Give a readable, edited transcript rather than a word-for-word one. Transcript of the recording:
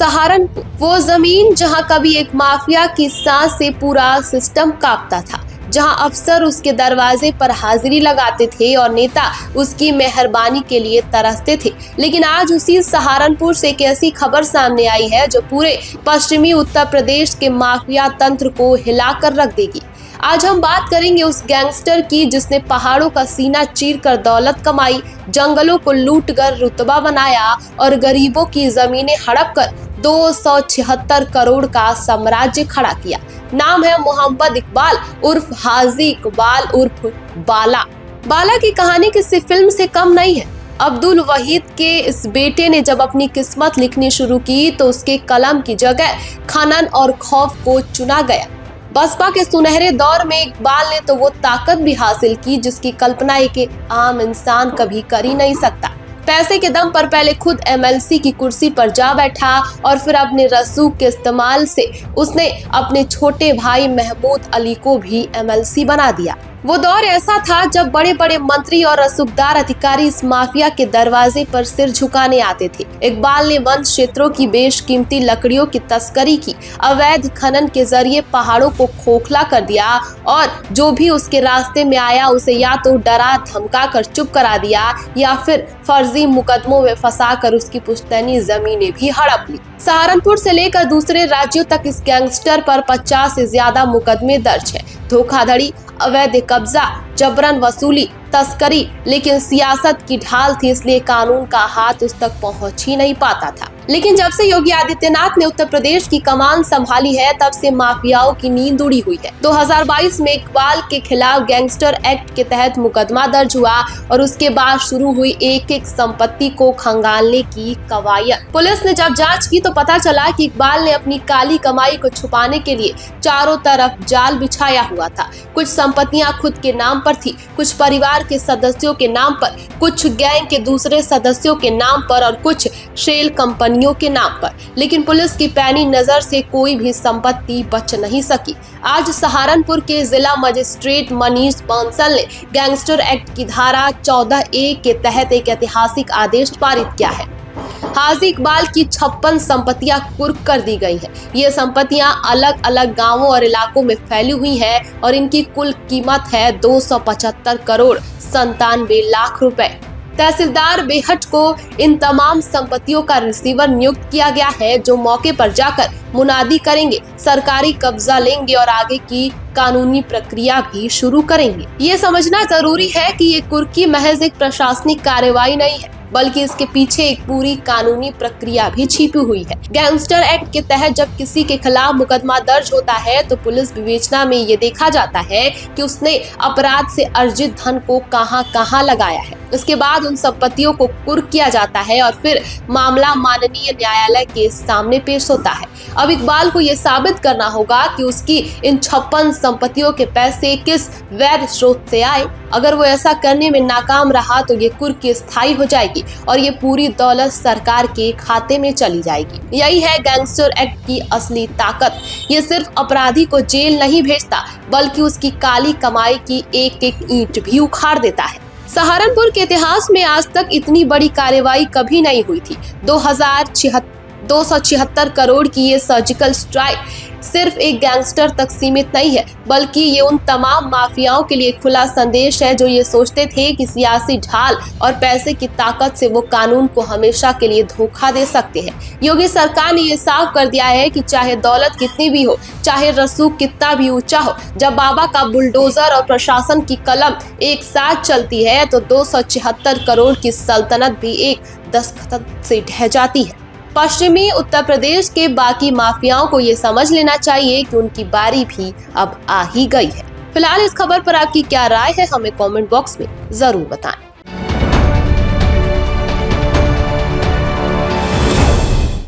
सहारनपुर, वो जमीन जहां कभी एक माफिया की सांस से पूरा सिस्टम कांपता था, जहां अफसर उसके दरवाजे पर हाजिरी लगाते थे और नेता उसकी मेहरबानी के लिए तरसते थे। लेकिन आज उसी सहारनपुर से एक ऐसी खबर सामने आई है जो पूरे पश्चिमी उत्तर प्रदेश के माफिया तंत्र को हिलाकर रख देगी। आज हम बात करेंगे उस गैंगस्टर की जिसने पहाड़ों का सीना चीरकर दौलत कमाई, जंगलों को लूटकर रुतबा बनाया और गरीबों की जमीनें हड़प कर 276 करोड़ का साम्राज्य खड़ा किया। नाम है मोहम्मद इकबाल उर्फ हाजी इकबाल उर्फ बाला। बाला की कहानी किसी फिल्म से कम नहीं है। अब्दुल वहीद के इस बेटे ने जब अपनी किस्मत लिखनी शुरू की तो उसके कलम की जगह खनन और खौफ को चुना गया। बसपा के सुनहरे दौर में इकबाल ने तो वो ताकत भी हासिल की जिसकी कल्पना एक आम इंसान कभी कर ही नहीं सकता। पैसे के दम पर पहले खुद एमएलसी की कुर्सी पर जा बैठा और फिर अपने रसूख के इस्तेमाल से उसने अपने छोटे भाई महमूद अली को भी एमएलसी बना दिया। वो दौर ऐसा था जब बड़े बड़े मंत्री और रसूखदार अधिकारी इस माफिया के दरवाजे पर सिर झुकाने आते थे। इकबाल ने वन क्षेत्रों की बेशकीमती लकड़ियों की तस्करी की, अवैध खनन के जरिए पहाड़ों को खोखला कर दिया और जो भी उसके रास्ते में आया उसे या तो डरा धमका कर चुप करा दिया या फिर फर्जी मुकदमों में फंसा कर उसकी पुश्तैनी जमीनें भी हड़प ली। सहारनपुर से लेकर दूसरे राज्यों तक इस गैंगस्टर पर 50 से ज्यादा मुकदमे दर्ज है। धोखाधड़ी, अवैध कब्जा, जबरन वसूली, तस्करी, लेकिन सियासत की ढाल थी इसलिए कानून का हाथ उस तक पहुंच ही नहीं पाता था। लेकिन जब से योगी आदित्यनाथ ने उत्तर प्रदेश की कमान संभाली है तब से माफियाओं की नींद उड़ी हुई है। 2022 में इकबाल के खिलाफ गैंगस्टर एक्ट के तहत मुकदमा दर्ज हुआ और उसके बाद शुरू हुई एक एक संपत्ति को खंगालने की कवायद। पुलिस ने जब जांच की तो पता चला कि इकबाल ने अपनी काली कमाई को छुपाने के लिए चारों तरफ जाल बिछाया हुआ था। कुछ संपत्तियां खुद के नाम पर थी, कुछ परिवार के सदस्यों के नाम पर, कुछ गैंग के दूसरे सदस्यों के नाम पर और कुछ शेल कंपनियों के नाम पर। लेकिन पुलिस की पैनी नजर से कोई भी संपत्ति बच नहीं सकी। आज सहारनपुर के जिला मजिस्ट्रेट मनीष बांसल ने गैंगस्टर एक्ट की धारा 14A के तहत एक ऐतिहासिक आदेश पारित किया है। हाजी इकबाल की 56 संपत्तियां कुर्क कर दी गई हैं। ये संपत्तियां अलग अलग गांवों और इलाकों में फैली हुई हैं और इनकी कुल कीमत है 275 करोड़ 97 लाख रुपए। तहसीलदार बेहट को इन तमाम संपत्तियों का रिसीवर नियुक्त किया गया है जो मौके पर जाकर मुनादी करेंगे, सरकारी कब्जा लेंगे और आगे की कानूनी प्रक्रिया भी शुरू करेंगे। ये समझना जरूरी है कि ये कुर्की महज एक प्रशासनिक कार्रवाई नहीं है बल्कि इसके पीछे एक पूरी कानूनी प्रक्रिया भी छिपी हुई है। गैंगस्टर एक्ट के तहत जब किसी के खिलाफ मुकदमा दर्ज होता है तो पुलिस विवेचना में ये देखा जाता है कि उसने अपराध से अर्जित धन को कहां लगाया है। उसके बाद उन संपत्तियों को कुर्क किया जाता है और फिर मामला माननीय न्यायालय के सामने पेश होता है। अब इकबाल को ये साबित करना होगा कि उसकी इन 56 संपत्तियों के पैसे किस वैध स्रोत से आए। अगर वो ऐसा करने में नाकाम रहा तो ये कुर्की स्थायी हो जाएगी और ये पूरी दौलत सरकार के खाते में चली जाएगी। यही है गैंगस्टर एक्ट की असली ताकत। ये सिर्फ अपराधी को जेल नहीं भेजता बल्कि उसकी काली कमाई की एक एक ईंट भी उखाड़ देता है। सहारनपुर के इतिहास में आज तक इतनी बड़ी कार्रवाई कभी नहीं हुई थी। 276 करोड़ की ये सर्जिकल स्ट्राइक सिर्फ एक गैंगस्टर तक सीमित नहीं है बल्कि ये उन तमाम माफियाओं के लिए खुला संदेश है जो ये सोचते थे कि सियासी ढाल और पैसे की ताकत से वो कानून को हमेशा के लिए धोखा दे सकते हैं। योगी सरकार ने ये साफ कर दिया है कि चाहे दौलत कितनी भी हो, चाहे रसूख कितना भी ऊंचा हो, जब बाबा का बुलडोजर और प्रशासन की कलम एक साथ चलती है तो 276 करोड़ की सल्तनत भी एक दस्तखत से ढह जाती है। पश्चिमी उत्तर प्रदेश के बाकी माफियाओं को ये समझ लेना चाहिए कि उनकी बारी भी अब आ ही गई है। फिलहाल इस खबर पर आपकी क्या राय है हमें कमेंट बॉक्स में जरूर बताएं।